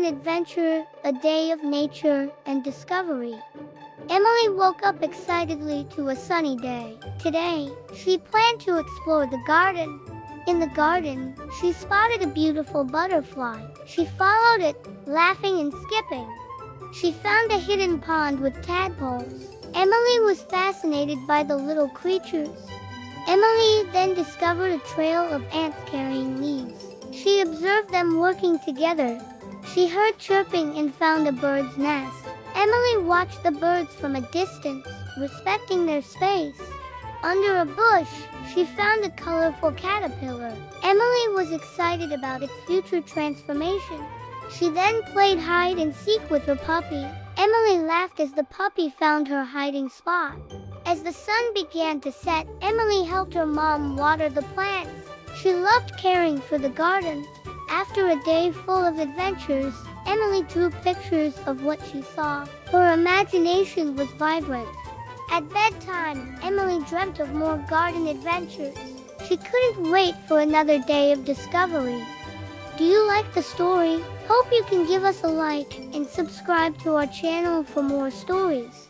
garden adventure, a day of nature and discovery. Emily woke up excitedly to a sunny day. Today, she planned to explore the garden. In the garden, she spotted a beautiful butterfly. She followed it, laughing and skipping. She found a hidden pond with tadpoles. Emily was fascinated by the little creatures. Emily then discovered a trail of ants carrying leaves. She observed them working together. She heard chirping and found a bird's nest. Emily watched the birds from a distance, respecting their space. Under a bush, she found a colorful caterpillar. Emily was excited about its future transformation. She then played hide and seek with her puppy. Emily laughed as the puppy found her hiding spot. As the sun began to set, Emily helped her mom water the plants. She loved caring for the garden. After a day full of adventures, Emily drew pictures of what she saw. Her imagination was vibrant. At bedtime, Emily dreamt of more garden adventures. She couldn't wait for another day of discovery. Do you like the story? Hope you can give us a like and subscribe to our channel for more stories.